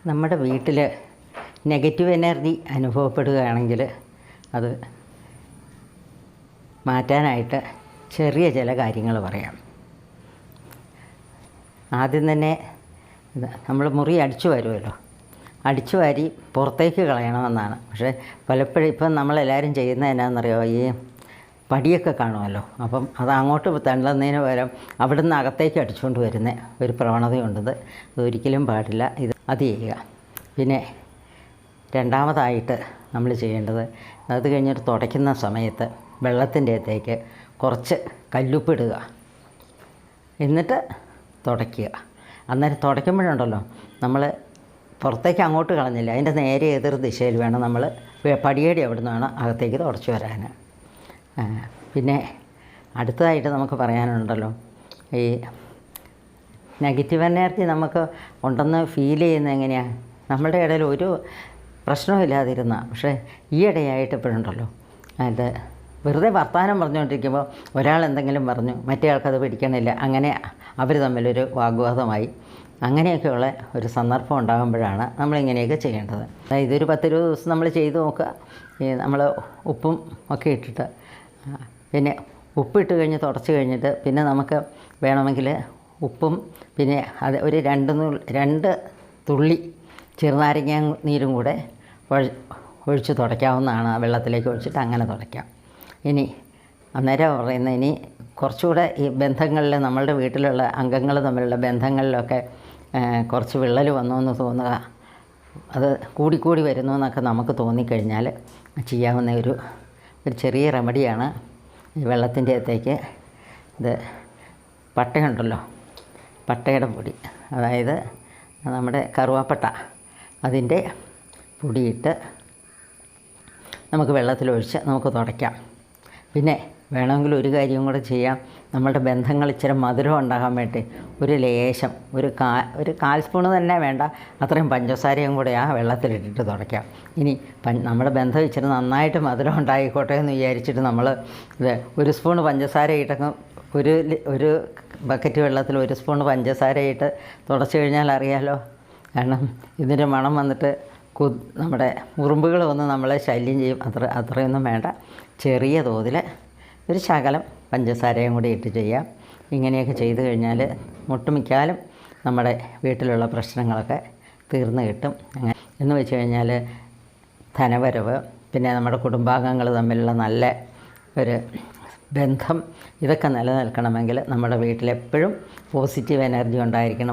നമ്മുടെ വീട്ടിൽ negative energy അനുഭവപ്പെടുകയാണെങ്കിൽ അത് മാറ്റാനായിട്ട് ചെറിയ ചില കാര്യങ്ങൾ പറയാം. ആദ്യം തന്നെ നമ്മൾ മുറി അടിച്ചു വരുമല്ലോ, അടിച്ചു വാരി പുറത്തേക്ക് കളയണമെന്നാണ്. പക്ഷേ പലപ്പോഴും ഇപ്പം നമ്മളെല്ലാവരും ചെയ്യുന്നത് എന്നാണെന്നറിയാമോ, ഈ പടിയൊക്കെ കാണുമല്ലോ, അപ്പം അത് അങ്ങോട്ട് തള്ളുന്നതിന് പകരം അവിടെ നിന്ന് അകത്തേക്ക് അടിച്ചുകൊണ്ട് വരുന്ന ഒരു പ്രവണതയുണ്ടത്. അതൊരിക്കലും പാടില്ല. അത് ചെയ്യുക. പിന്നെ രണ്ടാമതായിട്ട് നമ്മൾ ചെയ്യേണ്ടത്, അത് കഴിഞ്ഞിട്ട് തുടയ്ക്കുന്ന സമയത്ത് വെള്ളത്തിൻ്റെ അകത്തേക്ക് കുറച്ച് കല്ലുപ്പിടുക, എന്നിട്ട് തുടയ്ക്കുക. അന്നേരം തുടയ്ക്കുമ്പോഴുണ്ടല്ലോ നമ്മൾ പുറത്തേക്ക് അങ്ങോട്ട് കളഞ്ഞില്ല, അതിൻ്റെ നേരെ എതിർ ദിശയിൽ വേണം നമ്മൾ പടിയേടി അവിടെ നിന്നാണ് അകത്തേക്ക് തുടച്ചു വരാൻ. പിന്നെ അടുത്തതായിട്ട് നമുക്ക് പറയാനുണ്ടല്ലോ, ഈ നെഗറ്റീവ് എനർജി നമുക്ക് ഉണ്ടെന്ന് ഫീൽ ചെയ്യുന്നത് എങ്ങനെയാണ്? നമ്മളുടെ ഇടയിൽ ഒരു പ്രശ്നമില്ലാതിരുന്ന, പക്ഷേ ഈ ഇടയായിട്ട് ഇപ്പോഴുണ്ടല്ലോ, അത് വെറുതെ വർത്തമാനം പറഞ്ഞുകൊണ്ടിരിക്കുമ്പോൾ ഒരാൾ എന്തെങ്കിലും പറഞ്ഞു, മറ്റേ ആൾക്കത് പിടിക്കണില്ല, അങ്ങനെ അവർ തമ്മിലൊരു വാഗ്വാദമായി. അങ്ങനെയൊക്കെയുള്ള ഒരു സന്ദർഭം ഉണ്ടാകുമ്പോഴാണ് നമ്മളിങ്ങനെയൊക്കെ ചെയ്യേണ്ടത്. ഇതൊരു 10-20 ദിവസം നമ്മൾ ചെയ്ത് നോക്കുക. നമ്മൾ ഉപ്പും ഒക്കെ ഇട്ടിട്ട്, പിന്നെ ഉപ്പിട്ട് കഴിഞ്ഞ് തുടച്ച് കഴിഞ്ഞിട്ട് പിന്നെ നമുക്ക് വേണമെങ്കിൽ ഉപ്പും പിന്നെ അത് ഒരു 2 തുള്ളി ചെറുനാരങ്ങ നീരും കൂടെ ഒഴിച്ച് തുടയ്ക്കാവുന്നതാണ്. ആ വെള്ളത്തിലേക്ക് ഒഴിച്ചിട്ട് അങ്ങനെ തുടയ്ക്കാം. ഇനി അന്നേരം പറയുന്നത്, ഇനി കുറച്ചുകൂടെ ഈ ബന്ധങ്ങളിൽ, നമ്മളുടെ വീട്ടിലുള്ള അംഗങ്ങൾ തമ്മിലുള്ള ബന്ധങ്ങളിലൊക്കെ കുറച്ച് വിള്ളൽ വന്നു എന്ന് തോന്നുക, അത് കൂടിക്കൂടി വരുന്നു എന്നൊക്കെ നമുക്ക് തോന്നിക്കഴിഞ്ഞാൽ ചെയ്യാവുന്ന ഒരു ചെറിയ റെമഡിയാണ് ഈ വെള്ളത്തിൻ്റെ അകത്തേക്ക് ഇത് പട്ടയുണ്ടല്ലോ, പട്ടയുടെ പൊടി, അതായത് നമ്മുടെ കറുവാപ്പട്ട, അതിൻ്റെ പൊടിയിട്ട് നമുക്ക് വെള്ളത്തിലൊഴിച്ച് നമുക്ക് തുടയ്ക്കാം. പിന്നെ വേണമെങ്കിൽ ഒരു കാര്യം കൂടെ ചെയ്യാം. നമ്മളുടെ ബന്ധങ്ങൾ ഇച്ചിരി മധുരം ഉണ്ടാകാൻ വേണ്ടി ഒരു ലേശം, ഒരു 1/4 സ്പൂണ് തന്നെ വേണ്ട, അത്രയും പഞ്ചസാരയും കൂടെ ആ വെള്ളത്തിലിട്ടിട്ട് തുടയ്ക്കാം. ഇനി നമ്മുടെ ബന്ധം ഇച്ചിരി നന്നായിട്ട് മധുരം ഉണ്ടായിക്കോട്ടെ എന്ന് വിചാരിച്ചിട്ട് നമ്മൾ ഇത് 1 സ്പൂണ് പഞ്ചസാര ഇട്ടങ്ങ് ഒരു ബക്കറ്റ് വെള്ളത്തിൽ 1 സ്പൂണ് പഞ്ചസാര ഇട്ട് തുടച്ച് കഴിഞ്ഞാൽ അറിയാമല്ലോ. കാരണം ഇതിൻ്റെ മണം വന്നിട്ട് നമ്മുടെ ഉറുമ്പുകൾ വന്ന് നമ്മളെ ശല്യം ചെയ്യും. അത്രയൊന്നും വേണ്ട. ചെറിയ തോതിൽ ഒരു ശകലം പഞ്ചസാരയും കൂടി ഇട്ട് ചെയ്യാം. ഇങ്ങനെയൊക്കെ ചെയ്ത് കഴിഞ്ഞാൽ ഒട്ടുമിക്കാലും നമ്മുടെ വീട്ടിലുള്ള പ്രശ്നങ്ങളൊക്കെ തീർന്നു കിട്ടും. അങ്ങനെ എന്ന് വെച്ച് കഴിഞ്ഞാൽ ധനവരവ്, പിന്നെ നമ്മുടെ കുടുംബാംഗങ്ങൾ തമ്മിലുള്ള നല്ല ഒരു ബന്ധം, ഇതൊക്കെ നിലനിൽക്കണമെങ്കിൽ നമ്മുടെ വീട്ടിലെപ്പോഴും പോസിറ്റീവ് എനർജി ഉണ്ടായിരിക്കണം.